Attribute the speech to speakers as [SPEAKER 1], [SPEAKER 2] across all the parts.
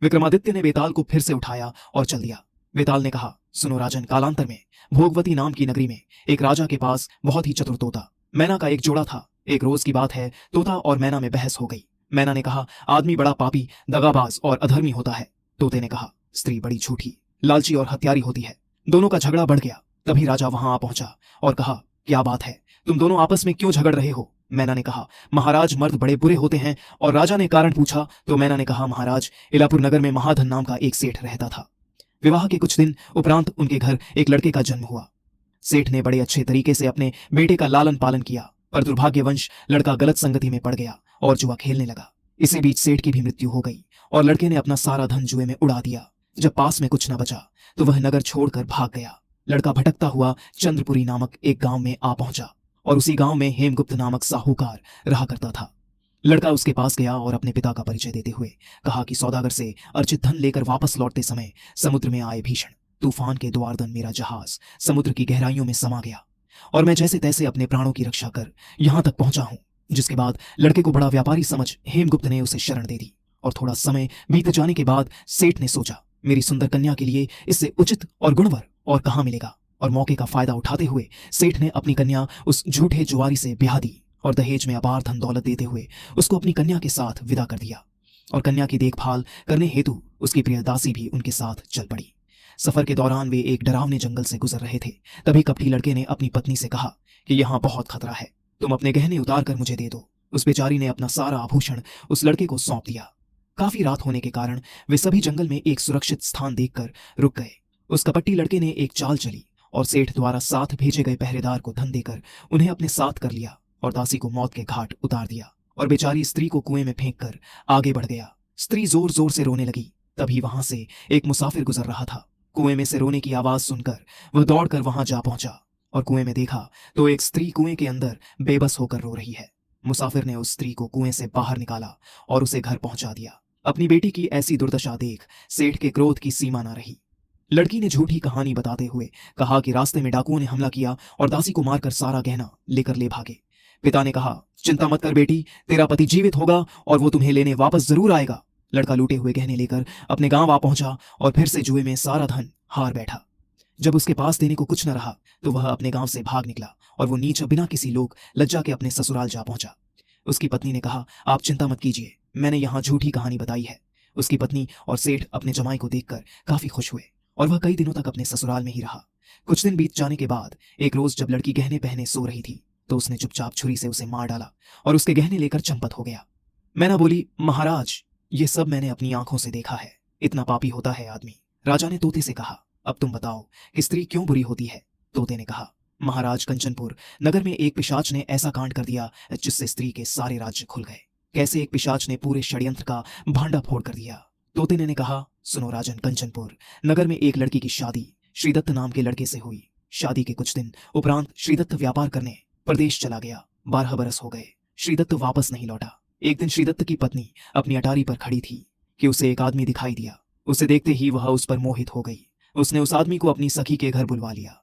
[SPEAKER 1] विक्रमादित्य ने बेताल को फिर से उठाया और चल दिया। बेताल ने कहा, सुनो राजन, कालांतर में भोगवती नाम की नगरी में एक राजा के पास बहुत ही चतुर तोता मैना का एक जोड़ा था। एक रोज की बात है, तोता और मैना में बहस हो गई। मैना ने कहा, आदमी बड़ा पापी, दगाबाज और अधर्मी होता है। तोते ने कहा, स्त्री बड़ी झूठी, लालची और हत्यारी होती है। दोनों का झगड़ा बढ़ गया। तभी राजा वहां आ पहुंचा और कहा, क्या बात है, तुम दोनों आपस में क्यों झगड़ रहे हो? मैना ने कहा, महाराज मर्द बड़े बुरे होते हैं। और राजा ने कारण पूछा तो मैना ने कहा, महाराज, इलापुर नगर में महाधन नाम का एक सेठ रहता था। विवाह के कुछ दिन उपरांत उनके घर एक लड़के का जन्म हुआ। सेठ ने बड़े अच्छे तरीके से अपने बेटे का लालन पालन किया, पर दुर्भाग्यवश लड़का गलत संगति में पड़ गया और जुआ खेलने लगा। इसी बीच सेठ की भी मृत्यु हो गई और लड़के ने अपना सारा धन जुए में उड़ा दिया। जब पास में कुछ न बचा तो वह नगर छोड़कर भाग गया। लड़का भटकता हुआ चंद्रपुरी नामक एक गांव में आ पहुंचा और उसी गांव में हेमगुप्त नामक साहूकार रहा करता था। लड़का उसके पास गया और अपने पिता का परिचय देते हुए कहा कि सौदागर से अर्जित धन लेकर वापस लौटते समय समुद्र में आए भीषण तूफान के द्वारदन मेरा जहाज समुद्र की गहराइयों में समा गया और मैं जैसे तैसे अपने प्राणों की रक्षा कर यहां तक पहुंचा हूं। जिसके बाद लड़के को बड़ा व्यापारी समझ हेमगुप्त ने उसे शरण दे दी। और थोड़ा समय बीत जाने के बाद सेठ ने सोचा, मेरी सुंदर कन्या के लिए इससे उचित और गुणवर और कहां मिलेगा। और मौके का फायदा उठाते हुए सेठ ने अपनी कन्या उस झूठे जुआरी से ब्याह दी और दहेज में अपार धन दौलत देते हुए उसको अपनी कन्या के साथ विदा कर दिया। और कन्या की देखभाल करने हेतु उसकी प्रिय दासी भी उनके साथ चल पड़ी। सफर के दौरान वे एक डरावने जंगल से गुजर रहे थे। तभी कपटी लड़के ने अपनी पत्नी से कहा कि यहाँ बहुत खतरा है, तुम अपने गहने उतार कर मुझे दे दो। उस बेचारी ने अपना सारा आभूषण उस लड़के को सौंप दिया। काफी रात होने के कारण वे सभी जंगल में एक सुरक्षित स्थान देखकर रुक गए। उस कपटी लड़के ने एक चाल चली और सेठ द्वारा साथ भेजे गए पहरेदार को धन देकर उन्हें अपने साथ कर लिया और दासी को मौत के घाट उतार दिया और बेचारी स्त्री को कुएं में फेंक कर आगे बढ़ गया। स्त्री जोर जोर से रोने लगी। तभी वहां से एक मुसाफिर गुजर रहा था। कुएं में से रोने की आवाज सुनकर वह दौड़कर वहां जा पहुंचा और कुएं में देखा तो एक स्त्री कुएं के अंदर बेबस होकर रो रही है। मुसाफिर ने उस स्त्री को कुएं से बाहर निकाला और उसे घर पहुंचा दिया। अपनी बेटी की ऐसी दुर्दशा देख सेठ के क्रोध की सीमा न रही। लड़की ने झूठी कहानी बताते हुए कहा कि रास्ते में डाकुओं ने हमला किया और दासी को मारकर सारा गहना लेकर ले भागे। पिता ने कहा, चिंता मत कर बेटी, तेरा पति जीवित होगा और वो तुम्हें लेने वापस जरूर आएगा। लड़का लूटे हुए गहने लेकर अपने गांव आ पहुंचा और फिर से जुए में सारा धन हार बैठा। जब उसके पास देने को कुछ न रहा तो वह अपने गांव से भाग निकला और वो नीच बिना किसी लोग लज्जा के अपने ससुराल जा पहुंचा। उसकी पत्नी ने कहा, आप चिंता मत कीजिए, मैंने यहाँ झूठी कहानी बताई है। उसकी पत्नी और सेठ अपने जमाई को देखकर काफी खुश हुए और वह कई दिनों तक अपने ससुराल में ही रहा। कुछ दिन बीत जाने के बाद एक रोज जब लड़की गहने पहने सो रही थी तो उसने चुपचाप छुरी से उसे मार डाला और उसके गहने लेकर चंपत हो गया। मैना बोली, महाराज, ये सब मैंने अपनी आंखों से देखा है। इतना पापी होता है आदमी। राजा ने तोते से कहा, अब तुम बताओ कि स्त्री क्यों बुरी होती है? तोते ने कहा, महाराज, कंचनपुर नगर में एक पिशाच ने ऐसा कांड कर दिया जिससे स्त्री के सारे राज्य खुल गए। कैसे एक पिशाच ने पूरे षड्यंत्र का भांडा फोड़ कर दिया। तोते ने कहा, सुनो राजन, कंचनपुर नगर में एक लड़की की शादी श्रीदत्त नाम के लड़के से हुई। शादी के कुछ दिन उपरांत श्रीदत्त व्यापार करने प्रदेश चला गया। 12 बरस हो गए, श्रीदत्त वापस नहीं लौटा। एक दिन श्रीदत्त की पत्नी अपनी अटारी पर खड़ी थी कि उसे एक आदमी दिखाई दिया। उसे देखते ही वह उस पर मोहित हो गई। उसने उस आदमी को अपनी सखी के घर बुलवा लिया।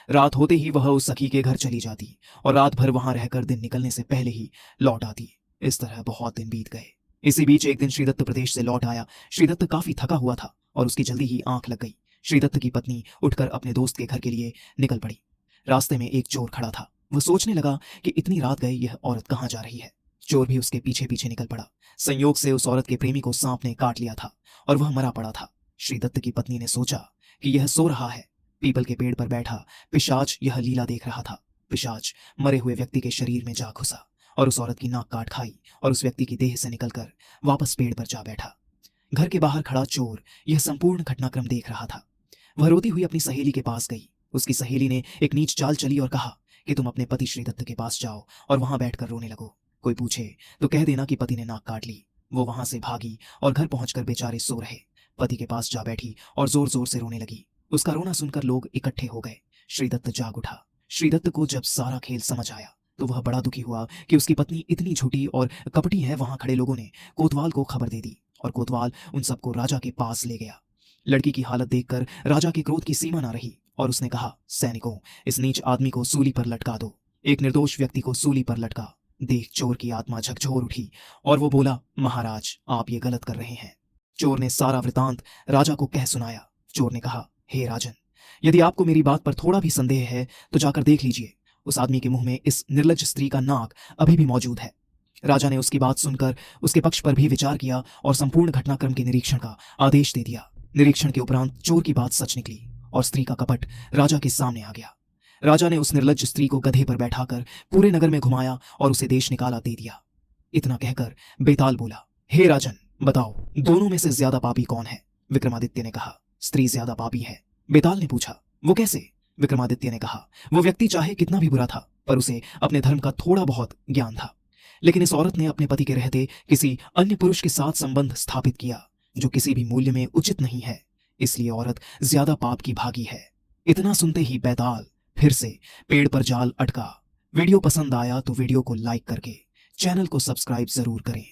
[SPEAKER 1] रात होते ही वह उस सखी के घर चली जाती और रात भर वहां रहकर दिन निकलने से पहले ही लौट आती। इस तरह बहुत दिन बीत गए। इसी बीच एक दिन श्रीदत्त प्रदेश से लौट आया। श्रीदत्त काफी थका हुआ था और उसकी जल्दी ही आंख लग गई। श्रीदत्त की पत्नी उठकर अपने दोस्त के घर के लिए निकल पड़ी। रास्ते में एक चोर खड़ा था। वह सोचने लगा कि इतनी रात गए यह औरत कहाँ जा रही है। चोर भी उसके पीछे पीछे निकल पड़ा। संयोग से उस औरत के प्रेमी को सांप ने काट लिया था और वह मरा पड़ा था। श्रीदत्त की पत्नी ने सोचा कि यह सो रहा है। पीपल के पेड़ पर बैठा पिशाच यह लीला देख रहा था। पिशाच मरे हुए व्यक्ति के शरीर में जा घुसा और उस औरत की नाक काट खाई और उस व्यक्ति की देह से निकलकर वापस पेड़ पर जा बैठा। घर के बाहर खड़ा चोर यह संपूर्ण घटनाक्रम देख रहा था। वह रोती हुई अपनी सहेली के पास गई। उसकी सहेली ने एक नीच चाल चली और कहा कि तुम अपने पति श्रीदत्त के पास जाओ और वहां बैठकर रोने लगो। कोई पूछे तो कह देना कि पति ने नाक काट ली। वो वहां से भागी और घर पहुंचकर बेचारे सो रहे पति के पास जा बैठी और जोर जोर से रोने लगी। उसका रोना सुनकर लोग इकट्ठे हो गए। श्रीदत्त जाग उठा। श्रीदत्त को जब सारा खेल समझ आया तो वह बड़ा दुखी हुआ कि उसकी पत्नी इतनी झूठी और कपटी है। वहां खड़े लोगों ने कोतवाल को खबर दे दी और कोतवाल उन सबको राजा के पास ले गया। लड़की की हालत देखकर राजा के क्रोध की सीमा न रही और उसने कहा, सैनिकों, इस नीच आदमी को सूली पर लटका दो। एक निर्दोष व्यक्ति को सूली पर लटका देख चोर की आत्मा झकझोर उठी और वो बोला, महाराज, आप ये गलत कर रहे हैं। चोर ने सारा वृतांत राजा को कह सुनाया। चोर ने कहा, हे राजन, यदि आपको मेरी बात पर थोड़ा भी संदेह है तो जाकर देख लीजिए, उस आदमी के मुंह में इस निर्लज्ज स्त्री का नाक अभी भी मौजूद है। राजा ने उसकी बात सुनकर उसके पक्ष पर भी विचार किया और संपूर्ण घटनाक्रम के निरीक्षण का आदेश दे दिया। निरीक्षण के उपरांत चोर की बात सच निकली और स्त्री का कपट राजा के सामने आ गया। राजा ने उस निर्लज्ज स्त्री को गधे पर बैठाकर पूरे नगर में घुमाया और उसे देश निकाला दे दिया। इतना कहकर बेताल बोला, हे राजन, बताओ दोनों में से ज्यादा पापी कौन है? विक्रमादित्य ने कहा, स्त्री ज्यादा पापी है। बेताल ने पूछा, वो कैसे? विक्रमादित्य ने कहा, वो व्यक्ति चाहे कितना भी बुरा था पर उसे अपने धर्म का थोड़ा बहुत ज्ञान था, लेकिन इस औरत ने अपने पति के रहते किसी अन्य पुरुष के साथ संबंध स्थापित किया जो किसी भी मूल्य में उचित नहीं है, इसलिए औरत ज्यादा पाप की भागी है। इतना सुनते ही बेताल फिर से पेड़ पर जाल अटका। वीडियो पसंद आया तो वीडियो को लाइक करके चैनल को सब्सक्राइब जरूर करें।